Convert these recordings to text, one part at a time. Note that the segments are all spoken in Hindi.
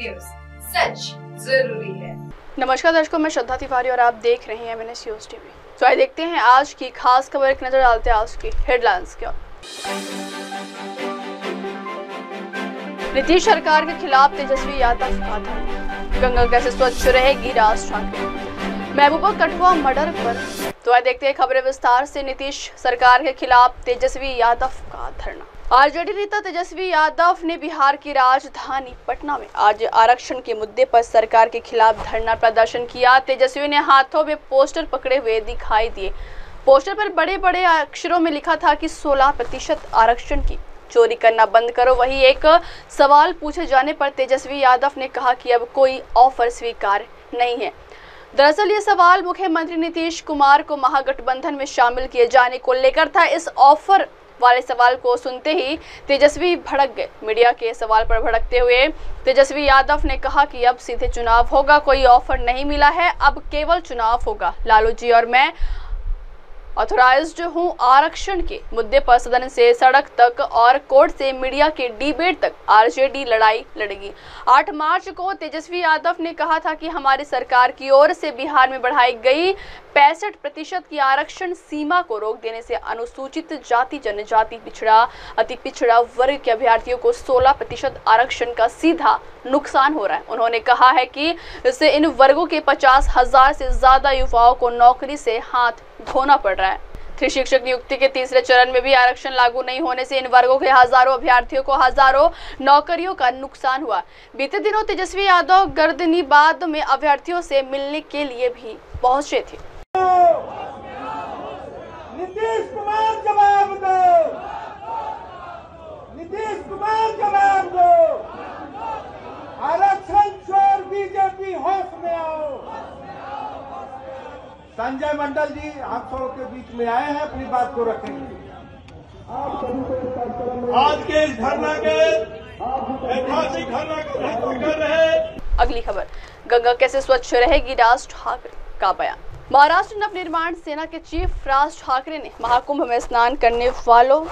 न्यूज, सच जरूरी है। नमस्कार दर्शकों, मैं श्रद्धा तिवारी और आप देख रहे हैं MNS न्यूज टीवी। तो आइए देखते हैं आज की खास खबर, एक नजर डालते हैं आज की हेडलाइंस की ओर। नीतीश सरकार के खिलाफ तेजस्वी यादव का धरना, गंगा कैसे स्वच्छ रहेगी राज ठाकरे, महबूबा कठुआ मर्डर पर। तो आइए देखते हैं खबरें विस्तार से। नीतीश सरकार के खिलाफ तेजस्वी यादव का धरना। आरजेडी नेता तेजस्वी यादव ने बिहार की राजधानी पटना में आज आरक्षण के मुद्दे पर सरकार के खिलाफ धरना प्रदर्शन किया। तेजस्वी ने हाथों में पोस्टर पकड़े हुए दिखाई दिए। पोस्टर पर बड़े बड़े अक्षरों में लिखा था कि 16% आरक्षण की चोरी करना बंद करो। वहीं एक सवाल पूछे जाने पर तेजस्वी यादव ने कहा कि अब कोई ऑफर स्वीकार नहीं है। दरअसल ये सवाल मुख्यमंत्री नीतीश कुमार को महागठबंधन में शामिल किए जाने को लेकर था। इस ऑफर वाले सवाल को सुनते ही तेजस्वी भड़क गए। मीडिया के सवाल पर भड़कते हुए तेजस्वी यादव ने कहा कि अब सीधे चुनाव होगा, कोई ऑफर नहीं मिला है, अब केवल चुनाव होगा। लालू जी और मैं ऑथोराइज्ड हूं। आरक्षण के मुद्दे पर सदन से सड़क तक और कोर्ट से मीडिया के डिबेट तक आरजेडी लड़ाई लड़ेगी। 8 मार्च को तेजस्वी यादव ने कहा था कि हमारी सरकार की ओर से बिहार में बढ़ाई गई 65% की आरक्षण सीमा को रोक देने से अनुसूचित जाति, जनजाति, पिछड़ा, अति पिछड़ा वर्ग के अभ्यर्थियों को 16% आरक्षण का सीधा नुकसान हो रहा है। उन्होंने कहा है कि इससे इन वर्गों के 50,000 से ज्यादा युवाओं को नौकरी से हाथ धोना पड़ रहा है। फिर शिक्षक नियुक्ति के तीसरे चरण में भी आरक्षण लागू नहीं होने से इन वर्गों के हजारों अभ्यर्थियों को हजारों नौकरियों का नुकसान हुआ। बीते दिनों तेजस्वी यादव गर्दनीबाद में अभ्यर्थियों से मिलने के लिए भी पहुंचे थे। नीतीश कुमार जवाब दो, नीतीश कुमार जवाब दो, आरक्षण चोर बीजेपी होश में आओ। संजय मंडल जी आप सबों के बीच में आए हैं, अपनी बात को रखेंगे। आज के इस धरना के ऐतिहासिक धरना का नेतृत्व कर रहे। अगली खबर, गंगा कैसे स्वच्छ रहेगी राज ठाकरे का बयान। महाराष्ट्र नवनिर्माण सेना के चीफ राज ठाकरे ने महाकुंभ में स्नान करने वालों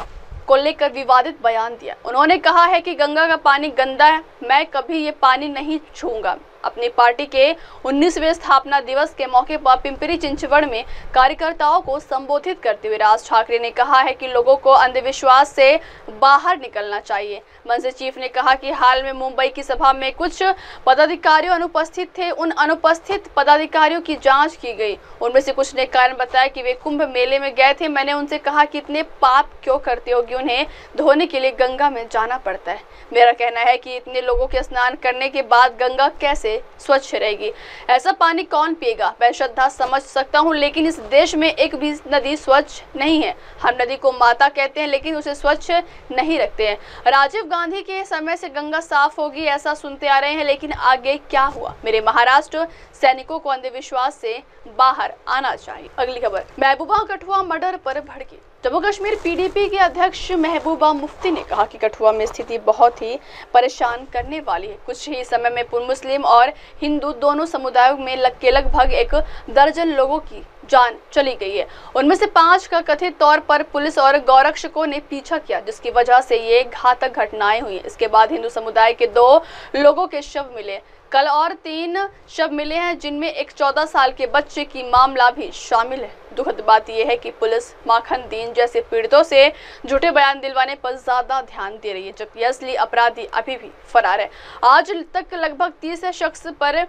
को लेकर विवादित बयान दिया। उन्होंने कहा है कि गंगा का पानी गंदा है, मैं कभी ये पानी नहीं छूऊंगा। अपनी पार्टी के 19वें स्थापना दिवस के मौके पर पिंपरी चिंचवड़ में कार्यकर्ताओं को संबोधित करते हुए राज ठाकरे ने कहा है कि लोगों को अंधविश्वास से बाहर निकलना चाहिए। मनसे चीफ ने कहा कि हाल में मुंबई की सभा में कुछ पदाधिकारी अनुपस्थित थे। उन अनुपस्थित पदाधिकारियों की जांच की गई। उनमें से कुछ ने कारण बताया कि वे कुंभ मेले में गए थे। मैंने उनसे कहा कि इतने पाप क्यों करते हो कि उन्हें धोने के लिए गंगा में जाना पड़ता है। मेरा कहना है कि इतने लोगों के स्नान करने के बाद गंगा कैसे स्वच्छ रहेगी? ऐसा पानी कौन पिएगा? मैं श्रद्धा समझ सकता हूँ, लेकिन इस देश में एक भी नदी स्वच्छ नहीं है। हम नदी को माता कहते हैं, लेकिन उसे स्वच्छ नहीं रखते हैं। राजीव गांधी के समय से गंगा साफ होगी ऐसा सुनते आ रहे हैं, लेकिन आगे क्या हुआ? मेरे महाराष्ट्र सैनिकों को अंधविश्वास से बाहर आना चाहिए। अगली खबर, महबूबा कठुआ मर्डर पर भड़की। जम्मू कश्मीर PDP के अध्यक्ष महबूबा मुफ्ती ने कहा कि कठुआ में स्थिति बहुत ही परेशान करने वाली है। कुछ ही समय में पूर्व मुस्लिम और हिंदू दोनों समुदायों में लगभग 1 दर्जन लोगों की जान चली गई है। उनमें से 5 का कथित तौर पर पुलिस और गौरक्षकों ने पीछा किया, जिसकी वजह से ये घातक घटनाएं हुई। इसके बाद हिंदू समुदाय के 2 लोगों के शव मिले। कल और 3 शव मिले हैं, जिनमें एक 14 साल के बच्चे की मामला भी शामिल है। दुखद बात यह है कि पुलिस माखन दीन जैसे पीड़ितों से झूठे बयान दिलवाने पर ज्यादा ध्यान दे रही है, जबकि असली अपराधी अभी भी फरार है। आज तक लगभग 30 शख्स पर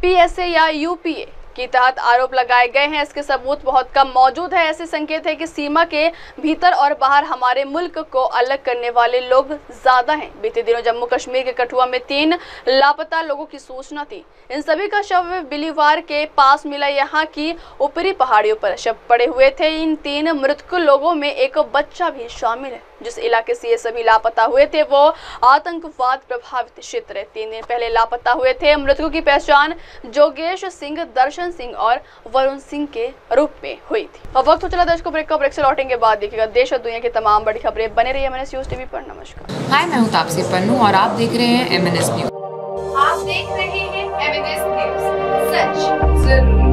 PSA या UPA के तहत आरोप लगाए गए हैं। इसके सबूत बहुत कम मौजूद है। ऐसे संकेत है कि सीमा के भीतर और बाहर हमारे मुल्क को अलग करने वाले लोग ज्यादा हैं। बीते दिनों जम्मू कश्मीर के कठुआ में 3 लापता लोगों की सूचना थी। इन सभी का शव बिलीवार के पास मिला। यहाँ की ऊपरी पहाड़ियों पर शव पड़े हुए थे। इन 3 मृतक लोगों में एक बच्चा भी शामिल है। जिस इलाके से ये सभी लापता हुए थे वो आतंकवाद प्रभावित क्षेत्र है। 3 दिन पहले लापता हुए थे। मृतकों की पहचान जोगेश सिंह, दर्शन सिंह और वरुण सिंह के रूप में हुई थी। अब वक्त हो चला दर्शकों ब्रेक से लौटेंगे के बाद देखिएगा देश और दुनिया की तमाम बड़ी खबरें। बने रहिए MNS न्यूज टीवी पर। नमस्कार। हाय, मैं हूँ तापसी पन्नू और आप देख रहे हैं MNS न्यूज। आप देख रहे हैं MNS न्यूज, सच जरूरी।